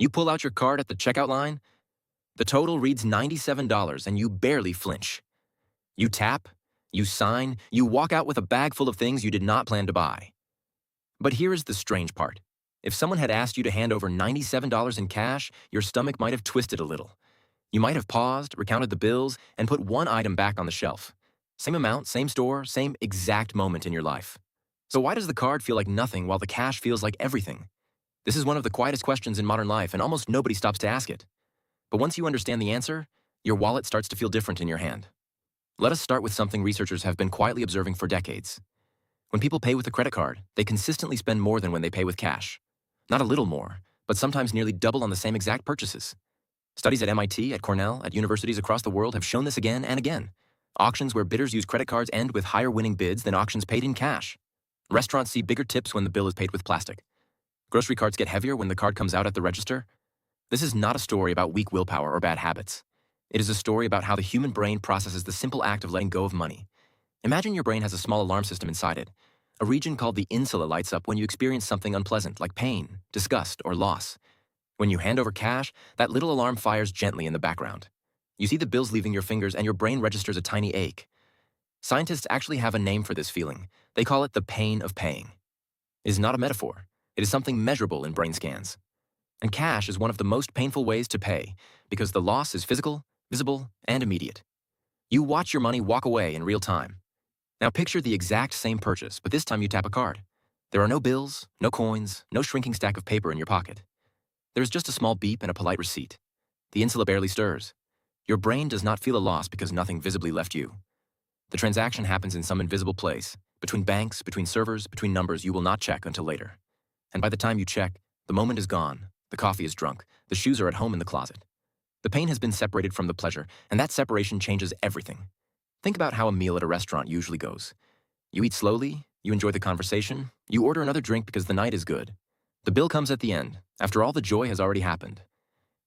You pull out your card at the checkout line, the total reads $97 and you barely flinch. You tap, you sign, you walk out with a bag full of things you did not plan to buy. But here is the strange part. If someone had asked you to hand over $97 in cash, your stomach might have twisted a little. You might have paused, recounted the bills, and put one item back on the shelf. Same amount, same store, same exact moment in your life. So why does the card feel like nothing while the cash feels like everything? This is one of the quietest questions in modern life, and almost nobody stops to ask it. But once you understand the answer, your wallet starts to feel different in your hand. Let us start with something researchers have been quietly observing for decades. When people pay with a credit card, they consistently spend more than when they pay with cash. Not a little more, but sometimes nearly double on the same exact purchases. Studies at MIT, at Cornell, at universities across the world have shown this again and again. Auctions where bidders use credit cards end with higher winning bids than auctions paid in cash. Restaurants see bigger tips when the bill is paid with plastic. Grocery carts get heavier when the card comes out at the register. This is not a story about weak willpower or bad habits. It is a story about how the human brain processes the simple act of letting go of money. Imagine your brain has a small alarm system inside it. A region called the insula lights up when you experience something unpleasant, like pain, disgust, or loss. When you hand over cash, that little alarm fires gently in the background. You see the bills leaving your fingers and your brain registers a tiny ache. Scientists actually have a name for this feeling. They call it the pain of paying. It is not a metaphor. It is something measurable in brain scans. And cash is one of the most painful ways to pay because the loss is physical, visible, and immediate. You watch your money walk away in real time. Now picture the exact same purchase, but this time you tap a card. There are no bills, no coins, no shrinking stack of paper in your pocket. There is just a small beep and a polite receipt. The insula barely stirs. Your brain does not feel a loss because nothing visibly left you. The transaction happens in some invisible place, between banks, between servers, between numbers you will not check until later. And by the time you check, the moment is gone, the coffee is drunk, the shoes are at home in the closet. The pain has been separated from the pleasure, and that separation changes everything. Think about how a meal at a restaurant usually goes. You eat slowly, you enjoy the conversation, you order another drink because the night is good. The bill comes at the end, after all the joy has already happened.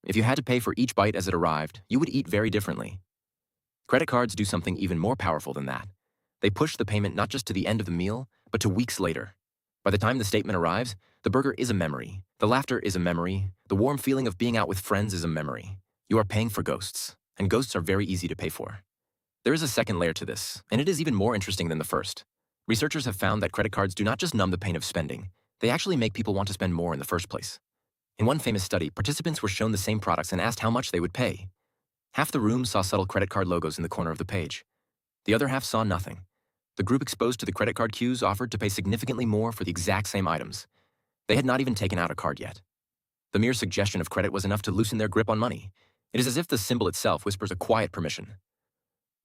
If you had to pay for each bite as it arrived, you would eat very differently. Credit cards do something even more powerful than that. They push the payment not just to the end of the meal, but to weeks later. By the time the statement arrives, the burger is a memory, the laughter is a memory, the warm feeling of being out with friends is a memory. You are paying for ghosts, and ghosts are very easy to pay for. There is a second layer to this, and it is even more interesting than the first. Researchers have found that credit cards do not just numb the pain of spending, they actually make people want to spend more in the first place. In one famous study, participants were shown the same products and asked how much they would pay. Half the room saw subtle credit card logos in the corner of the page. The other half saw nothing. The group exposed to the credit card cues offered to pay significantly more for the exact same items. They had not even taken out a card yet. The mere suggestion of credit was enough to loosen their grip on money. It is as if the symbol itself whispers a quiet permission.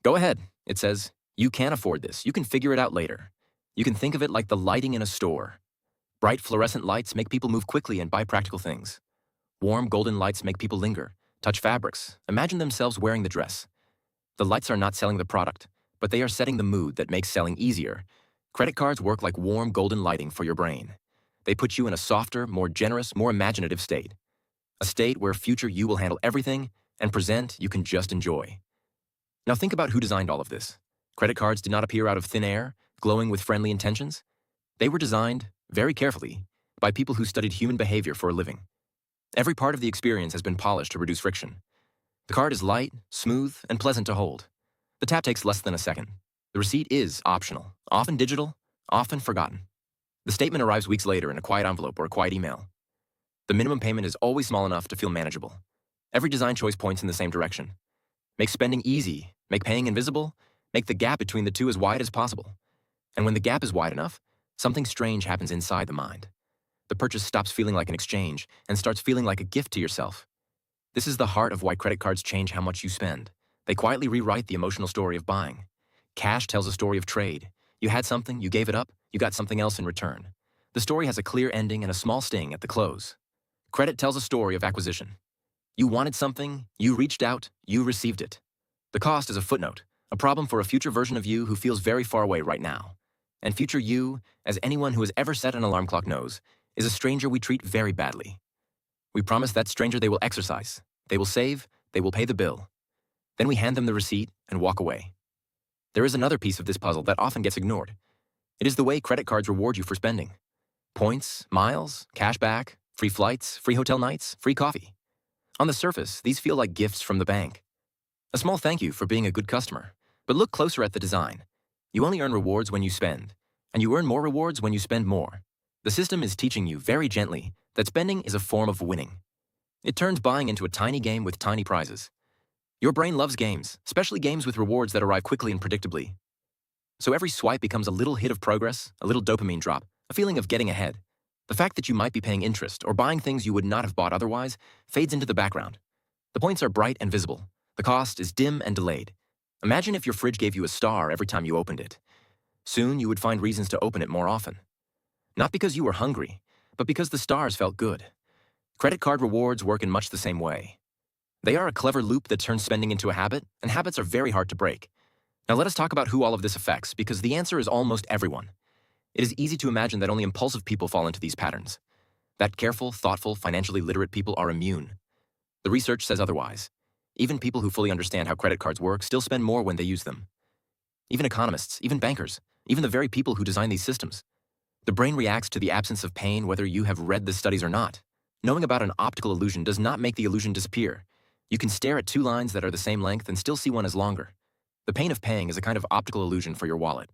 Go ahead, it says. You can afford this. You can figure it out later. You can think of it like the lighting in a store. Bright fluorescent lights make people move quickly and buy practical things. Warm golden lights make people linger, touch fabrics, imagine themselves wearing the dress. The lights are not selling the product, but they are setting the mood that makes selling easier. Credit cards work like warm golden lighting for your brain. They put you in a softer, more generous, more imaginative state. A state where future you will handle everything, and present you can just enjoy. Now think about who designed all of this. Credit cards did not appear out of thin air, glowing with friendly intentions. They were designed, very carefully, by people who studied human behavior for a living. Every part of the experience has been polished to reduce friction. The card is light, smooth, and pleasant to hold. The tap takes less than a second. The receipt is optional, often digital, often forgotten. The statement arrives weeks later in a quiet envelope or a quiet email. The minimum payment is always small enough to feel manageable. Every design choice points in the same direction. Make spending easy, make paying invisible, make the gap between the two as wide as possible. And when the gap is wide enough, something strange happens inside the mind. The purchase stops feeling like an exchange and starts feeling like a gift to yourself. This is the heart of why credit cards change how much you spend. They quietly rewrite the emotional story of buying. Cash tells a story of trade. You had something, you gave it up, you got something else in return. The story has a clear ending and a small sting at the close. Credit tells a story of acquisition. You wanted something, you reached out, you received it. The cost is a footnote, a problem for a future version of you who feels very far away right now. And future you, as anyone who has ever set an alarm clock knows, is a stranger we treat very badly. We promise that stranger they will exercise, they will save, they will pay the bill. Then we hand them the receipt and walk away. There is another piece of this puzzle that often gets ignored. It is the way credit cards reward you for spending. Points, miles, cash back, Free flights, free hotel nights, free coffee. On the surface, these feel like gifts from the bank. A small thank you for being a good customer. But look closer at the design. You only earn rewards when you spend, and you earn more rewards when you spend more. The system is teaching you very gently that spending is a form of winning. It turns buying into a tiny game with tiny prizes. Your brain loves games, especially games with rewards that arrive quickly and predictably. So every swipe becomes a little hit of progress, a little dopamine drop, a feeling of getting ahead. The fact that you might be paying interest or buying things you would not have bought otherwise fades into the background. The points are bright and visible. The cost is dim and delayed. Imagine if your fridge gave you a star every time you opened it. Soon you would find reasons to open it more often. Not because you were hungry, but because the stars felt good. Credit card rewards work in much the same way. They are a clever loop that turns spending into a habit, and habits are very hard to break. Now let us talk about who all of this affects, because the answer is almost everyone. It is easy to imagine that only impulsive people fall into these patterns. That careful, thoughtful, financially literate people are immune. The research says otherwise. Even people who fully understand how credit cards work still spend more when they use them. Even economists, even bankers, even the very people who design these systems. The brain reacts to the absence of pain whether you have read the studies or not. Knowing about an optical illusion does not make the illusion disappear. You can stare at two lines that are the same length and still see one as longer. The pain of paying is a kind of optical illusion for your wallet.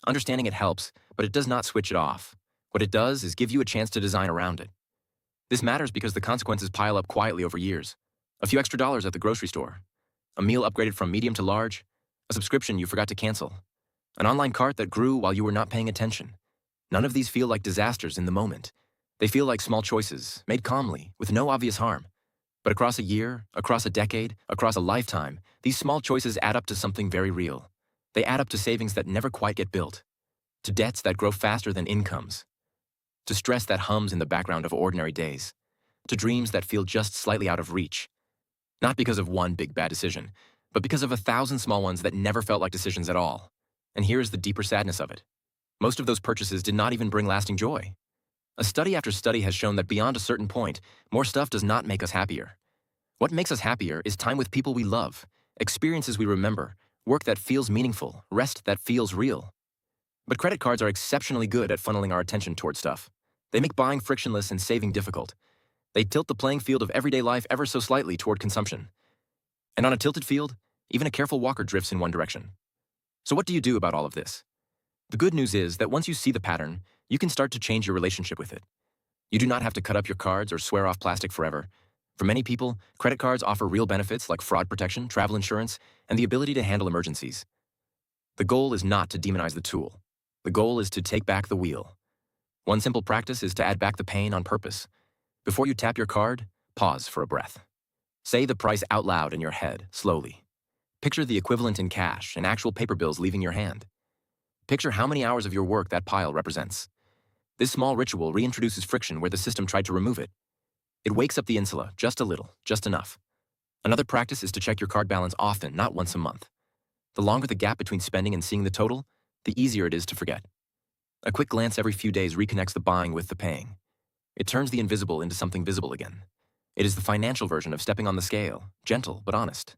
Understanding it helps, but it does not switch it off. What it does is give you a chance to design around it. This matters because the consequences pile up quietly over years. A few extra dollars at the grocery store. A meal upgraded from medium to large. A subscription you forgot to cancel. An online cart that grew while you were not paying attention. None of these feel like disasters in the moment. They feel like small choices, made calmly, with no obvious harm. But across a year, across a decade, across a lifetime, these small choices add up to something very real. They add up to savings that never quite get built. To debts that grow faster than incomes. To stress that hums in the background of ordinary days. To dreams that feel just slightly out of reach. Not because of one big bad decision, but because of 1,000 small ones that never felt like decisions at all. And here is the deeper sadness of it. Most of those purchases did not even bring lasting joy. A study after study has shown that beyond a certain point, more stuff does not make us happier. What makes us happier is time with people we love, experiences we remember, work that feels meaningful, rest that feels real. But credit cards are exceptionally good at funneling our attention toward stuff. They make buying frictionless and saving difficult. They tilt the playing field of everyday life ever so slightly toward consumption. And on a tilted field, even a careful walker drifts in one direction. So what do you do about all of this? The good news is that once you see the pattern, you can start to change your relationship with it. You do not have to cut up your cards or swear off plastic forever. For many people, credit cards offer real benefits like fraud protection, travel insurance, and the ability to handle emergencies. The goal is not to demonize the tool. The goal is to take back the wheel. One simple practice is to add back the pain on purpose. Before you tap your card, pause for a breath. Say the price out loud in your head, slowly. Picture the equivalent in cash and actual paper bills leaving your hand. Picture how many hours of your work that pile represents. This small ritual reintroduces friction where the system tried to remove it. It wakes up the insula, just a little, just enough. Another practice is to check your card balance often, not once a month. The longer the gap between spending and seeing the total, the easier it is to forget. A quick glance every few days reconnects the buying with the paying. It turns the invisible into something visible again. It is the financial version of stepping on the scale, gentle but honest.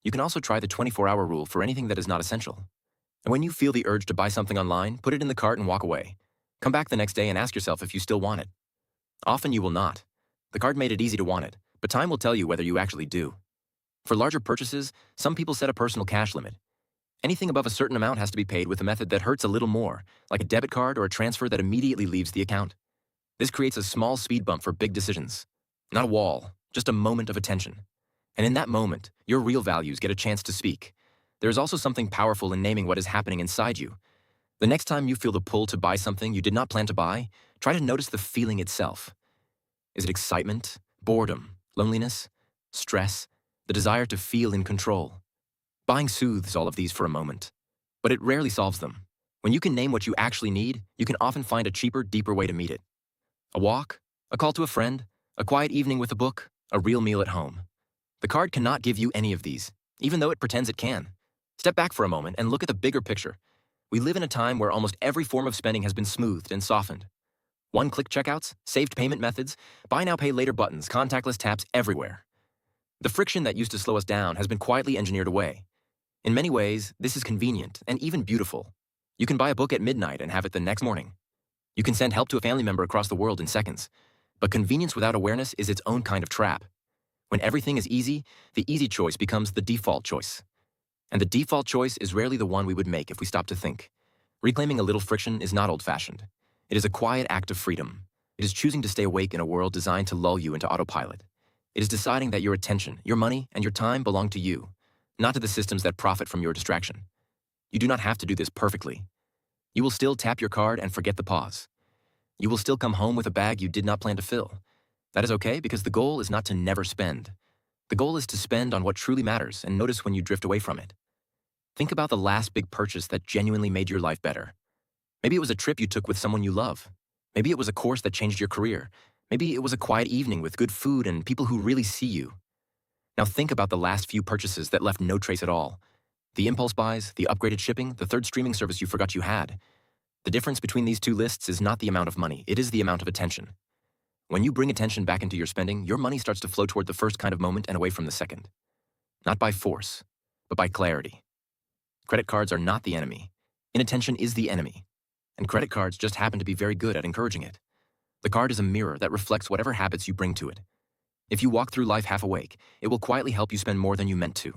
You can also try the 24-hour rule for anything that is not essential. And when you feel the urge to buy something online, put it in the cart and walk away. Come back the next day and ask yourself if you still want it. Often you will not. The card made it easy to want it, but time will tell you whether you actually do. For larger purchases, some people set a personal cash limit. Anything above a certain amount has to be paid with a method that hurts a little more, like a debit card or a transfer that immediately leaves the account. This creates a small speed bump for big decisions. Not a wall, just a moment of attention. And in that moment, your real values get a chance to speak. There is also something powerful in naming what is happening inside you. The next time you feel the pull to buy something you did not plan to buy, try to notice the feeling itself. Is it excitement, boredom, loneliness, stress, the desire to feel in control? Buying soothes all of these for a moment, but it rarely solves them. When you can name what you actually need, you can often find a cheaper, deeper way to meet it. A walk, a call to a friend, a quiet evening with a book, a real meal at home. The card cannot give you any of these, even though it pretends it can. Step back for a moment and look at the bigger picture. We live in a time where almost every form of spending has been smoothed and softened. One-click checkouts, saved payment methods, buy now, pay later buttons, contactless taps everywhere. The friction that used to slow us down has been quietly engineered away. In many ways, this is convenient and even beautiful. You can buy a book at midnight and have it the next morning. You can send help to a family member across the world in seconds. But convenience without awareness is its own kind of trap. When everything is easy, the easy choice becomes the default choice. And the default choice is rarely the one we would make if we stop to think. Reclaiming a little friction is not old-fashioned. It is a quiet act of freedom. It is choosing to stay awake in a world designed to lull you into autopilot. It is deciding that your attention, your money, and your time belong to you, not to the systems that profit from your distraction. You do not have to do this perfectly. You will still tap your card and forget the pause. You will still come home with a bag you did not plan to fill. That is okay because the goal is not to never spend. The goal is to spend on what truly matters and notice when you drift away from it. Think about the last big purchase that genuinely made your life better. Maybe it was a trip you took with someone you love. Maybe it was a course that changed your career. Maybe it was a quiet evening with good food and people who really see you. Now think about the last few purchases that left no trace at all. The impulse buys, the upgraded shipping, the third streaming service you forgot you had. The difference between these two lists is not the amount of money, it is the amount of attention. When you bring attention back into your spending, your money starts to flow toward the first kind of moment and away from the second. Not by force, but by clarity. Credit cards are not the enemy. Inattention is the enemy. And credit cards just happen to be very good at encouraging it. The card is a mirror that reflects whatever habits you bring to it. If you walk through life half awake, it will quietly help you spend more than you meant to.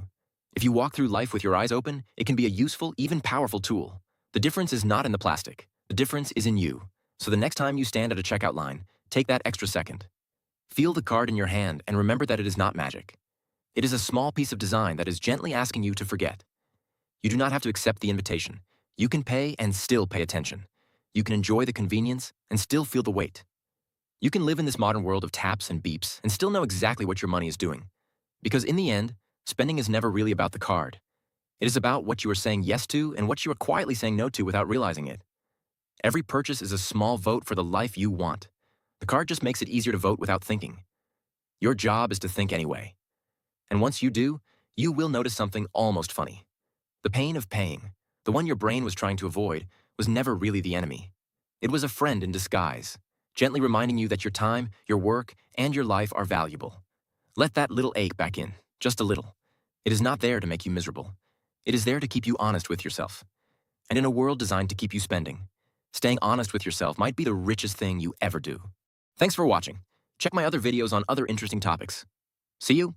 If you walk through life with your eyes open, it can be a useful, even powerful tool. The difference is not in the plastic. The difference is in you. So the next time you stand at a checkout line, take that extra second. Feel the card in your hand and remember that it is not magic. It is a small piece of design that is gently asking you to forget. You do not have to accept the invitation. You can pay and still pay attention. You can enjoy the convenience and still feel the weight. You can live in this modern world of taps and beeps and still know exactly what your money is doing. Because in the end, spending is never really about the card. It is about what you are saying yes to and what you are quietly saying no to without realizing it. Every purchase is a small vote for the life you want. The card just makes it easier to vote without thinking. Your job is to think anyway. And once you do, you will notice something almost funny. The pain of paying, the one your brain was trying to avoid, was never really the enemy. It was a friend in disguise, gently reminding you that your time, your work, and your life are valuable. Let that little ache back in, just a little. It is not there to make you miserable. It is there to keep you honest with yourself. And in a world designed to keep you spending, staying honest with yourself might be the richest thing you ever do. Thanks for watching. Check my other videos on other interesting topics. See you